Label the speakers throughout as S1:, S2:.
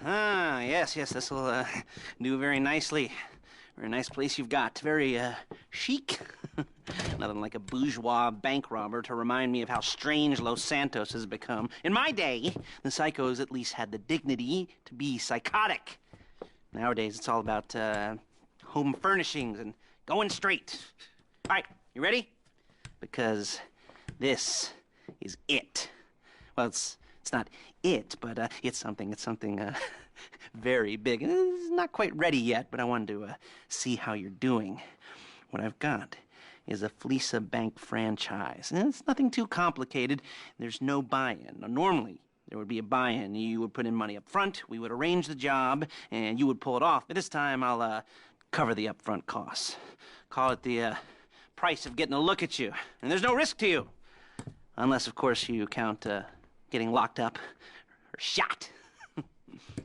S1: Ah, yes, this'll do very nicely. Very nice place you've got. Very chic. Nothing like a bourgeois bank robber to remind me of how strange Los Santos has become. In my day, the psychos at least had the dignity to be psychotic. Nowadays, it's all about home furnishings and going straight. All right, you ready? Because this is it. Well, it's not it, but it's something very big. It's not quite ready yet, but I wanted to see how you're doing. What I've got is a Fleesa Bank franchise. And it's nothing too complicated. There's no buy-in. Now, normally, there would be a buy-in. You would put in money up front, we would arrange the job, and you would pull it off. But this time, I'll cover the upfront costs. Call it the price of getting a look at you. And there's no risk to you. Unless, of course, you count getting locked up or shot.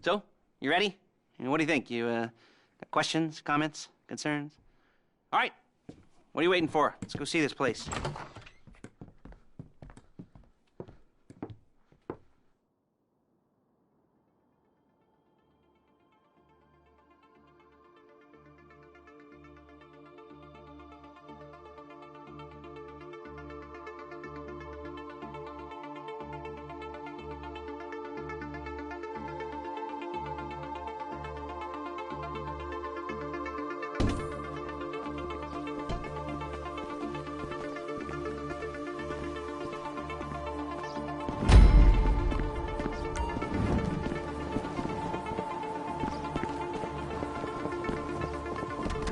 S1: So, you ready? What do you think? You got questions, comments, concerns? All right. What are you waiting for? Let's go see this place.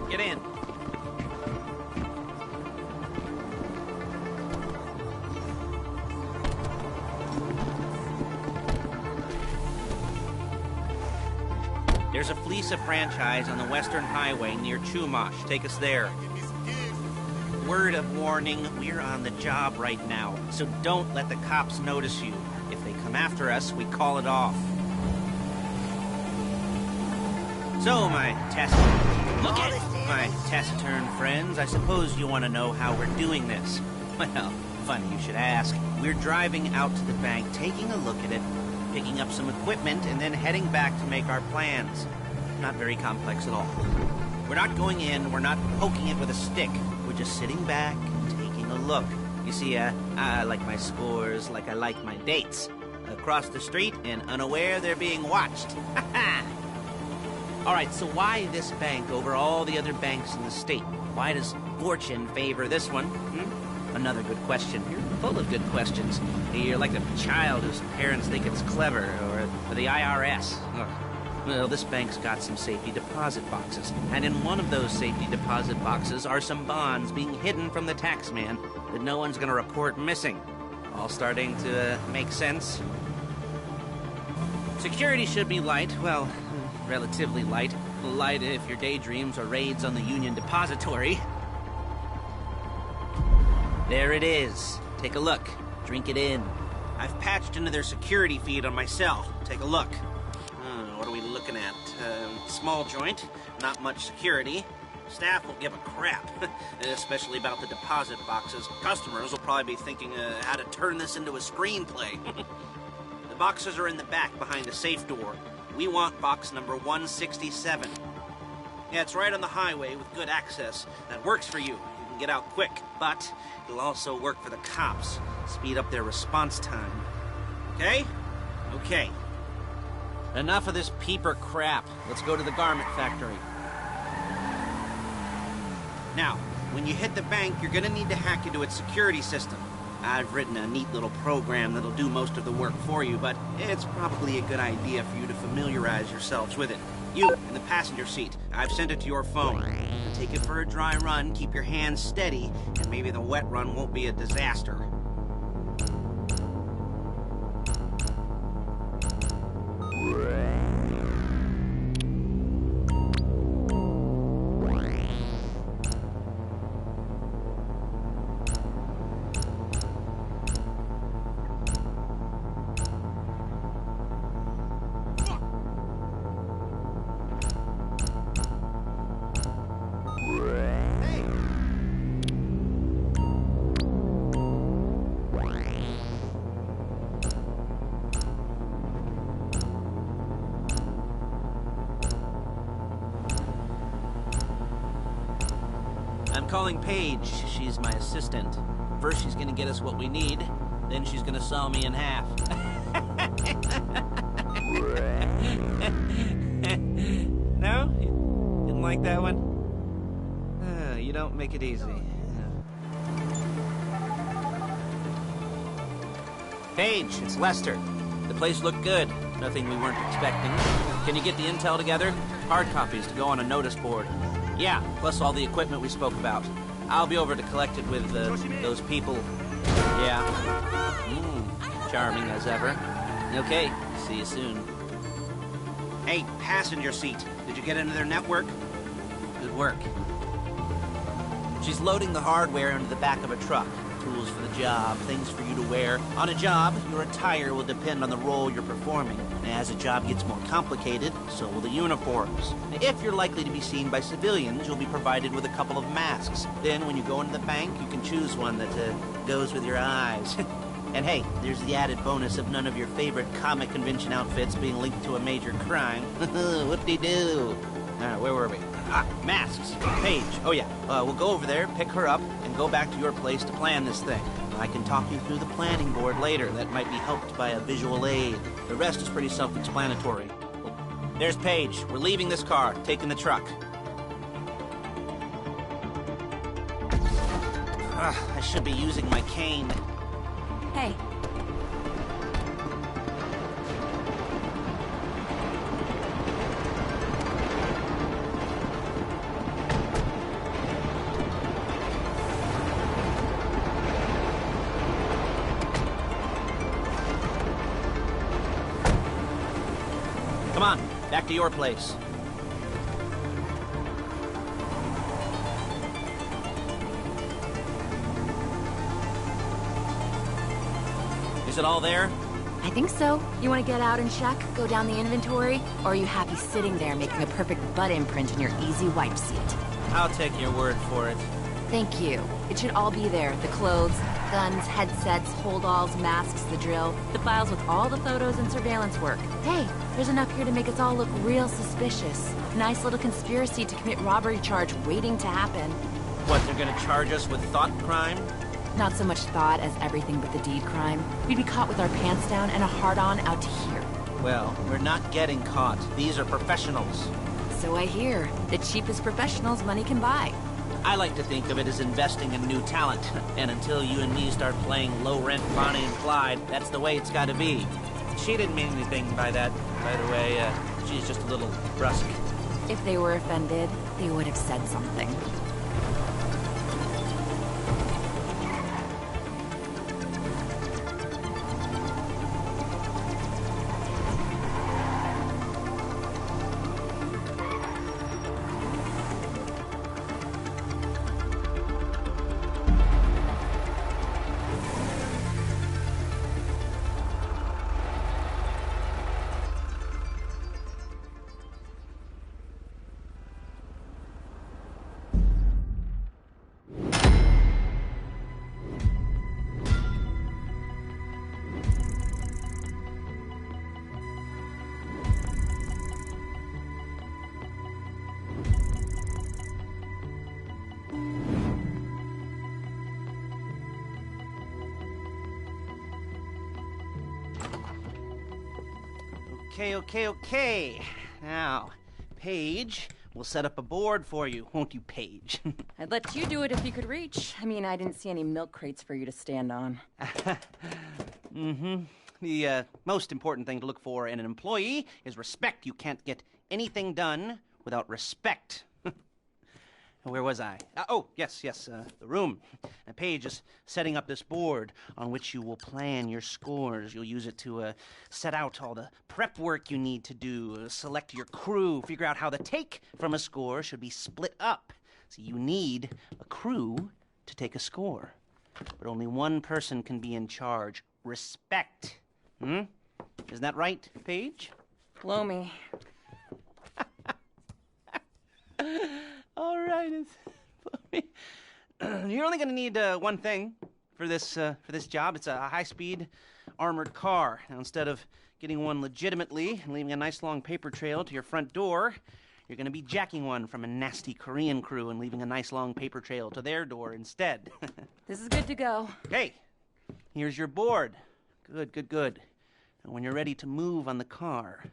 S1: Get in. There's a Fleesa franchise on the Western Highway near Chumash. Take us there. Word of warning, we're on the job right now, so don't let the cops notice you. If they come after us, we call it off. So, my taciturn friends, I suppose you want to know how we're doing this. Well, funny you should ask. We're driving out to the bank, taking a look at it, picking up some equipment, and then heading back to make our plans. Not very complex at all. We're not going in, we're not poking it with a stick. We're just sitting back and taking a look. You see, I like my scores like I like my dates. Across the street and unaware they're being watched. Ha ha! All right, so why this bank over all the other banks in the state? Why does fortune favor this one? Another good question. You're full of good questions. You're like a child whose parents think it's clever, or the IRS. Ugh. Well, this bank's got some safety deposit boxes, and in one of those safety deposit boxes are some bonds being hidden from the taxman that no one's gonna report missing. All starting to make sense? Security should be light, well, relatively light. Light if your daydreams are raids on the Union Depository. There it is. Take a look. Drink it in. I've patched into their security feed on my cell. Take a look. What are we looking at? Small joint, not much security. Staff will give a crap, especially about the deposit boxes. Customers will probably be thinking how to turn this into a screenplay. The boxes are in the back behind the safe door. We want box number 167. Yeah, it's right on the highway with good access. That works for you. You can get out quick, but it'll also work for the cops. Speed up their response time. Okay? Okay. Enough of this peeper crap. Let's go to the garment factory. Now, when you hit the bank, you're gonna need to hack into its security system. I've written a neat little program that'll do most of the work for you, but it's probably a good idea for you to familiarize yourselves with it. You, in the passenger seat, I've sent it to your phone. Take it for a dry run, keep your hands steady, and maybe the wet run won't be a disaster. calling Paige. She's my assistant. First, she's gonna get us what we need. Then she's gonna saw me in half. No? You didn't like that one? You don't make it easy. Paige, it's Lester. The place looked good. Nothing we weren't expecting. Can you get the intel together? Hard copies to go on a notice board. Yeah, plus all the equipment we spoke about. I'll be over to collect it with those people. Yeah. Charming as ever. Okay, see you soon. Hey, passenger seat. Did you get into their network? Good work. She's loading the hardware into the back of a truck. Tools for the job, things for you to wear. On a job, your attire will depend on the role you're performing. And as the job gets more complicated, so will the uniforms. If you're likely to be seen by civilians, you'll be provided with a couple of masks. Then when you go into the bank, you can choose one that goes with your eyes. And hey, there's the added bonus of none of your favorite comic convention outfits being linked to a major crime. Whoop-de-doo. Where were we? Masks. Paige. Oh, yeah. We'll go over there, pick her up, and go back to your place to plan this thing. I can talk you through the planning board later. That might be helped by a visual aid. The rest is pretty self-explanatory. Well, there's Paige. We're leaving this car, taking the truck. I should be using my cane.
S2: Hey.
S1: Come on, back to your place. Is it all there?
S2: I think so. You want to get out and check? Go down the inventory? Or are you happy sitting there making a perfect butt imprint in your easy wipe seat?
S1: I'll take your word for it.
S2: Thank you. It should all be there. The clothes, guns, headsets, hold-alls, masks, the drill. The files with all the photos and surveillance work. Hey, there's enough here to make us all look real suspicious. Nice little conspiracy to commit robbery charge waiting to happen.
S1: What, they're gonna charge us with thought crime?
S2: Not so much thought as everything but the deed crime. We'd be caught with our pants down and a hard-on out to here.
S1: Well, we're not getting caught. These are professionals.
S2: So I hear. The cheapest professionals money can buy.
S1: I like to think of it as investing in new talent. And until you and me start playing low-rent Bonnie and Clyde, that's the way it's gotta be. She didn't mean anything by that, by the way. She's just a little brusque.
S2: If they were offended, they would have said something. Okay. Now, Paige, we'll set up a board for you, won't you, Paige? I'd let you do it if you could reach. I mean, I didn't see any milk crates for you to stand on.
S1: The most important thing to look for in an employee is respect. You can't get anything done without respect. Where was I? Yes, the room. Now, Paige is setting up this board on which you will plan your scores. You'll use it to set out all the prep work you need to do, select your crew, figure out how the take from a score should be split up. So you need a crew to take a score. But only one person can be in charge. Respect. Isn't that right, Paige?
S2: Blow me.
S1: All right, you're only going to need one thing for this job. It's a high-speed armored car. Now, instead of getting one legitimately and leaving a nice long paper trail to your front door, You're gonna be jacking one from a nasty Korean crew and leaving a nice long paper trail to their door instead.
S2: This is good to go.
S1: Hey, here's your board. Good. And when you're ready to move on the car,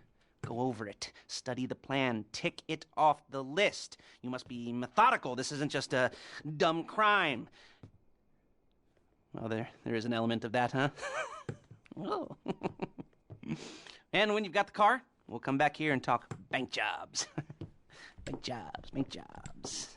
S1: go over it, study the plan, tick it off the list. You must be methodical. This isn't just a dumb crime. Well, there is an element of that, huh? Oh. And when you've got the car, we'll come back here and talk bank jobs. Bank jobs.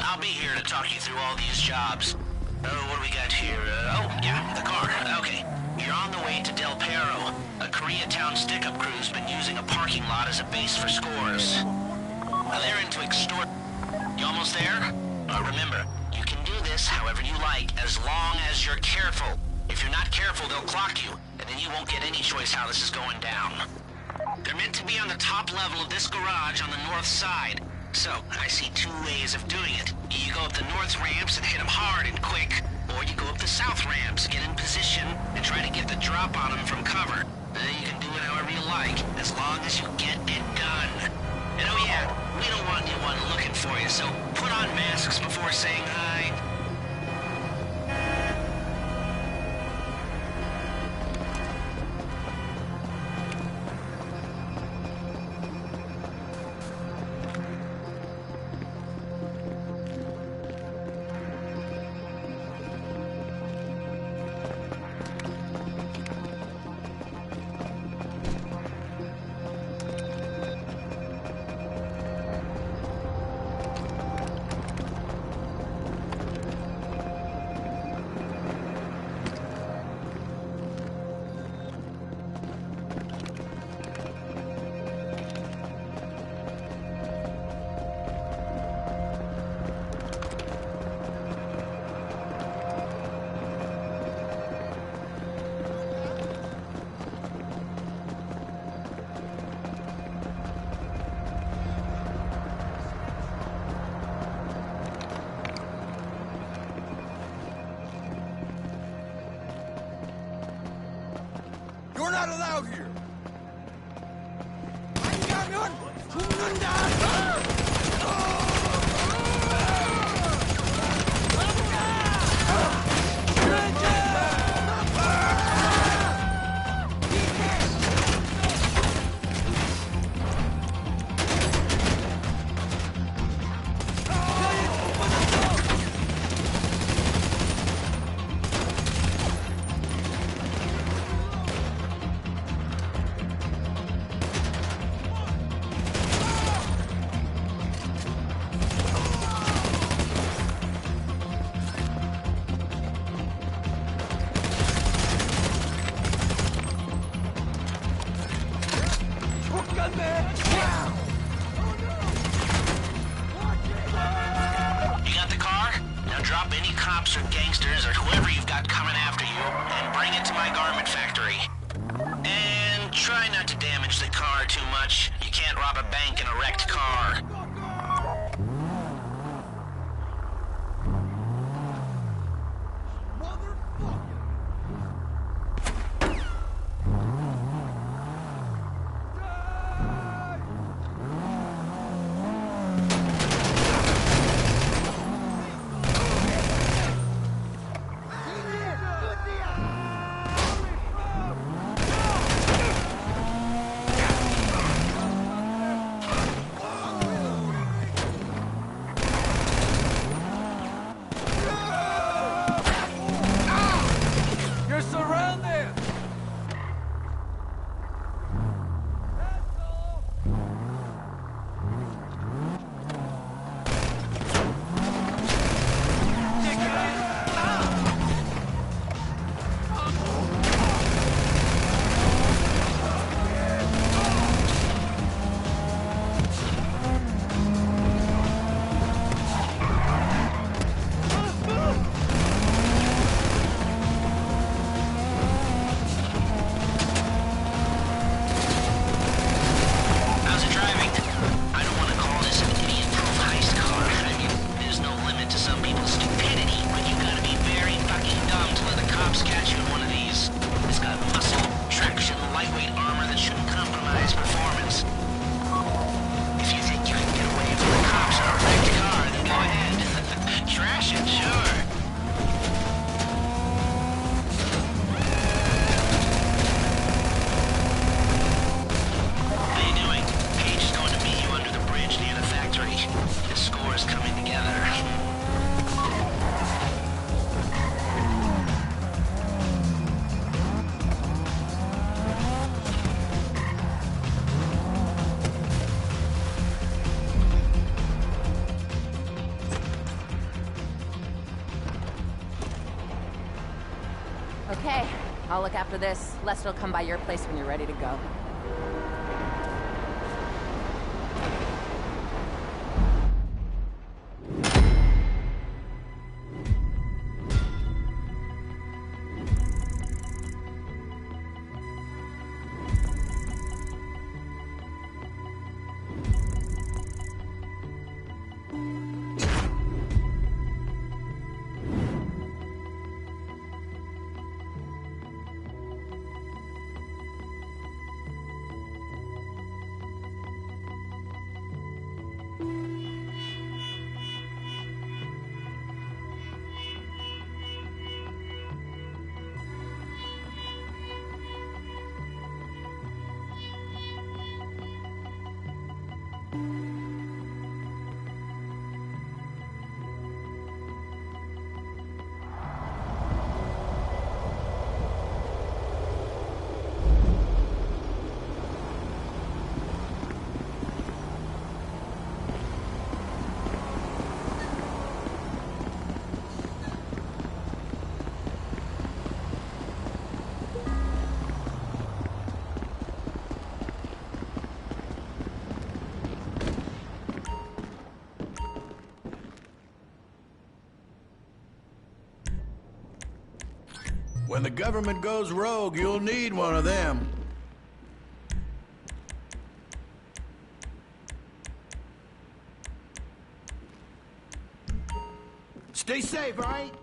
S3: I'll be here to talk you through all these jobs. Oh, what do we got here? The car. Okay. You're on the way to Del Perro. A Koreatown stick-up crew's been using a parking lot as a base for scores. They're into extort... You almost there? Remember, you can do this however you like, as long as you're careful. If you're not careful, they'll clock you, and then you won't get any choice how this is going down. They're meant to be on the top level of this garage on the north side. So, I see two ways of doing it. You go up the north ramps and hit them hard and quick, or you go up the south ramps, get in position, and try to get the drop on them from cover. Then you can do it however you like, as long as you get it done. And oh yeah, we don't want anyone looking for you, so put on masks before saying hi.
S4: You're not allowed here!
S3: alert whoever you've got coming after you and bring it to my garment factory. And try not to damage the car too much. You can't rob a bank in a wrecked car.
S2: Okay, I'll look after this. Lester will come by your place when you're ready to go.
S5: When the government goes rogue, you'll need one of them. Stay safe, all right?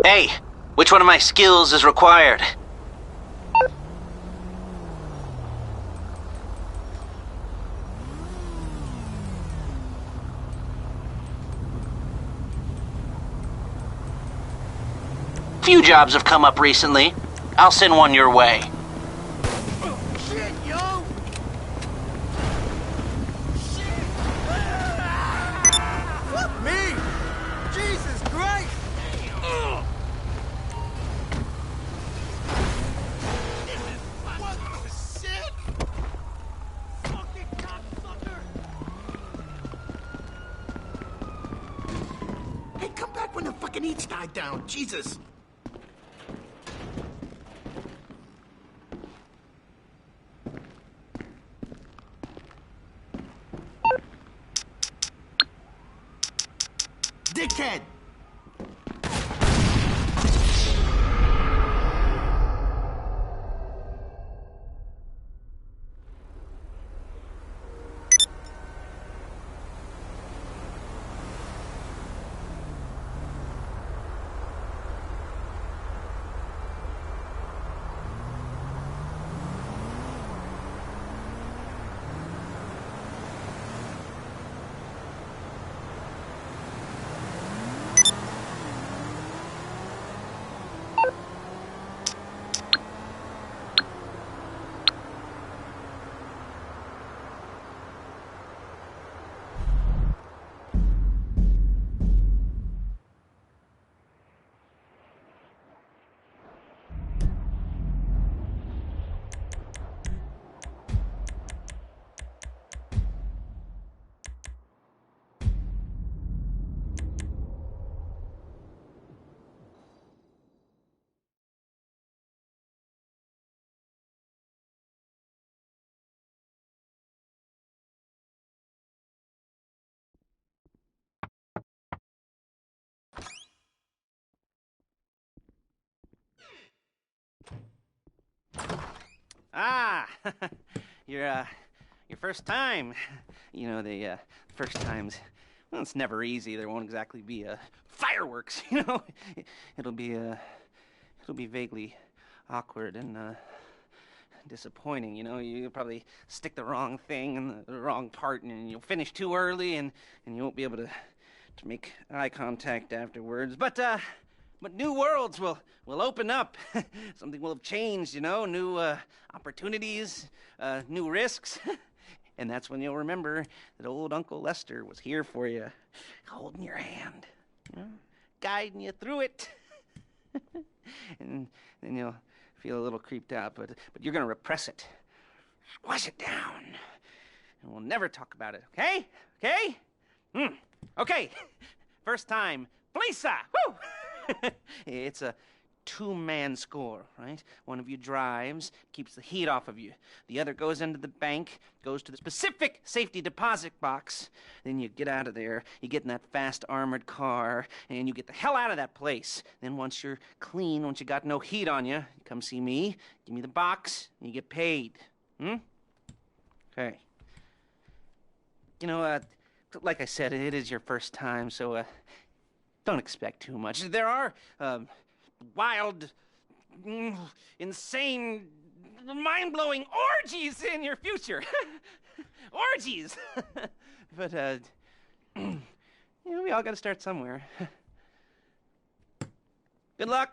S3: Hey, which one of my skills is required? Few jobs have come up recently. I'll send one your way.
S4: Shit, yo! Shit! Fuck me! Jesus Christ! fucking each guy down. Jesus. Dickhead!
S1: Ah, your first time. You know, the first times, well, it's never easy. There won't exactly be fireworks, you know. It'll be vaguely awkward and disappointing, you know. You'll probably stick the wrong thing in the wrong part, and you'll finish too early, and you won't be able to make eye contact afterwards. But new worlds will open up. Something will have changed, you know. New opportunities, new risks. And that's when you'll remember that old Uncle Lester was here for you, holding your hand, you know, guiding you through it. And then you'll feel a little creeped out, but you're going to repress it. Squash it down. And we'll never talk about it, okay? Okay? Okay. First time. Lisa! Woo! It's a two-man score, right? One of you drives, keeps the heat off of you. The other goes into the bank, goes to the specific safety deposit box. Then you get out of there, you get in that fast armored car, and you get the hell out of that place. Then once you're clean, once you got no heat on you, you come see me, give me the box, and you get paid. Okay. You know, like I said, it is your first time, so don't expect too much. There are wild, insane, mind-blowing orgies in your future. Orgies! But, you know, we all gotta start somewhere. Good luck!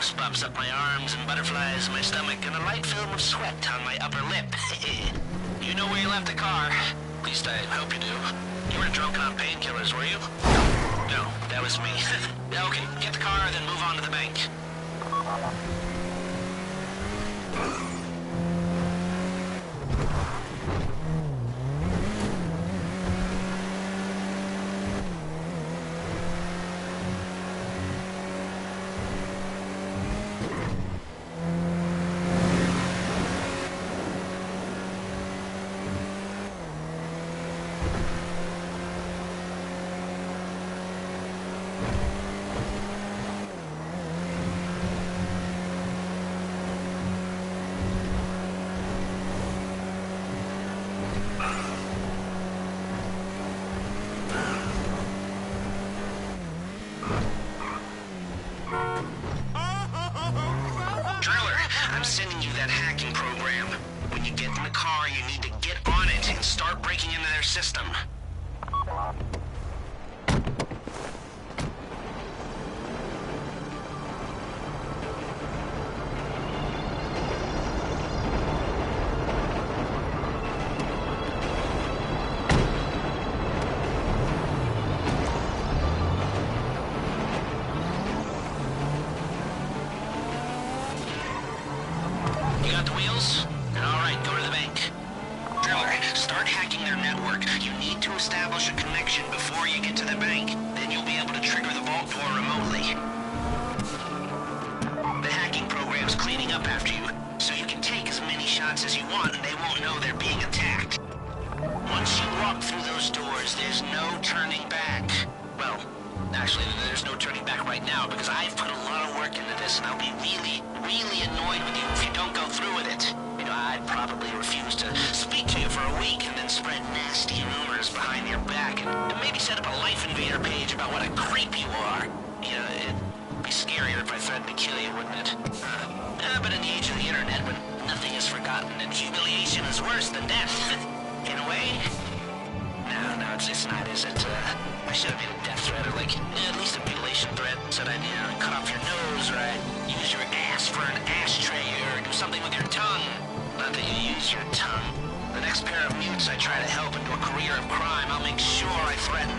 S3: goosebumps up my arms and butterflies in my stomach and a light film of sweat on my upper lip. You know where you left the car? At least I hope you do. You weren't drunk on painkillers, were you? No, that was me. Okay, get the car, then move on to the bank. Sending you that hacking program. When you get in the car, you need to get on it and start breaking into their system. You got the wheels? Alright, go to the bank. Driller, start hacking their network. You need to establish a connection before you get to the bank. Then you'll be able to trigger the vault door remotely. The hacking program's cleaning up after you, so you can take as many shots as you want and they won't know they're being attacked. Once you walk through those doors, there's no turning back. Well, actually, there's no turning back right now because I've put a lot of work into this and I'll be really annoyed with you if you don't go through with it. You know, I'd probably refuse to speak to you for a week and then spread nasty rumors behind your back and maybe set up a Life Invader page about what a creep you are. You know, it'd be scarier if I threatened to kill you, wouldn't it? But in the age of the internet, when nothing is forgotten and humiliation is worse than death, in a way. No, it's not, is it? I should have made a death threat or like, at least a mutilation threat. Said I'd, cut off your nose or I'd use your ass for an ashtray or do something with your tongue. Not that you use your tongue. The next pair of mutes I try to help into a career of crime, I'll make sure I threaten.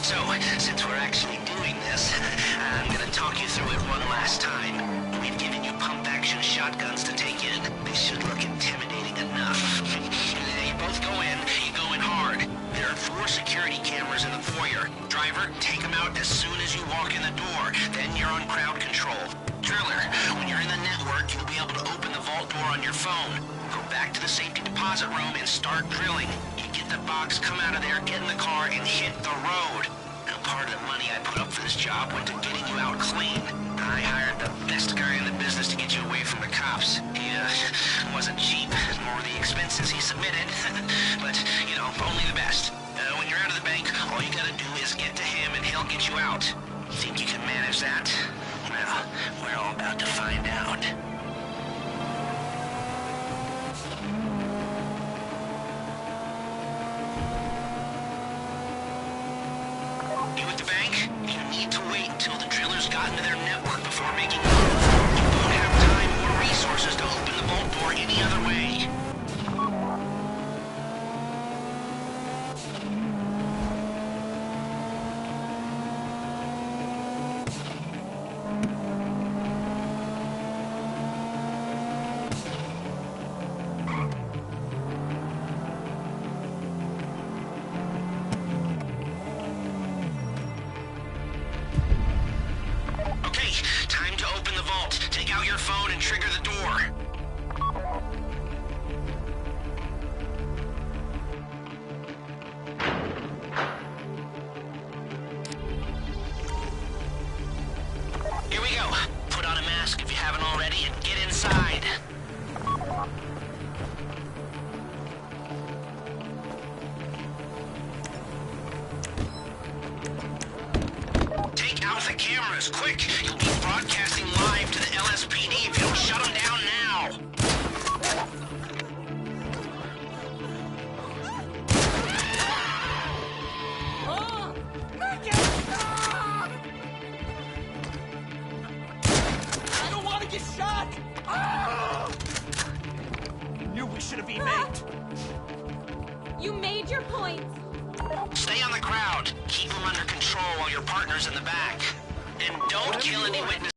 S3: So, since we're actually doing this, I'm gonna talk you through it one last time. We've given you pump-action shotguns to take in. They should look intimidating enough. You both go in, you go in hard. There are 4 security cameras in the foyer. Driver, take them out as soon as you walk in the door. Then you're on crowd control. Driller, when you're in the network, you'll be able to open the vault door on your phone. Go back to the safety deposit room and start drilling. You get the box, come out of there, get in the car, and hit the road. Now, part of the money I put up for this job went to getting you out clean. I hired the best guy in the business to get you away from the cops. He, wasn't cheap, nor the expenses he submitted. But, only the best. When you're out of the bank, all you gotta do is get to him and he'll get you out. Think you can manage that? Well, we're all about to find out. You at the bank? You need to wait until the drillers got into their network before making a move. You don't have time or resources to open the vault door any other way. Time to open the vault. Take out your phone and trigger the door. Here we go. Put on a mask if you haven't already and get inside. Take out the cameras, quick! You'll be broadcasting live to the LSPD if you don't shut them down now!
S4: get shot! Ah! Knew we should have emailed.
S6: You made your point.
S3: Stay on the crowd. Keep them under control while your partner's in the back. And don't kill any witnesses.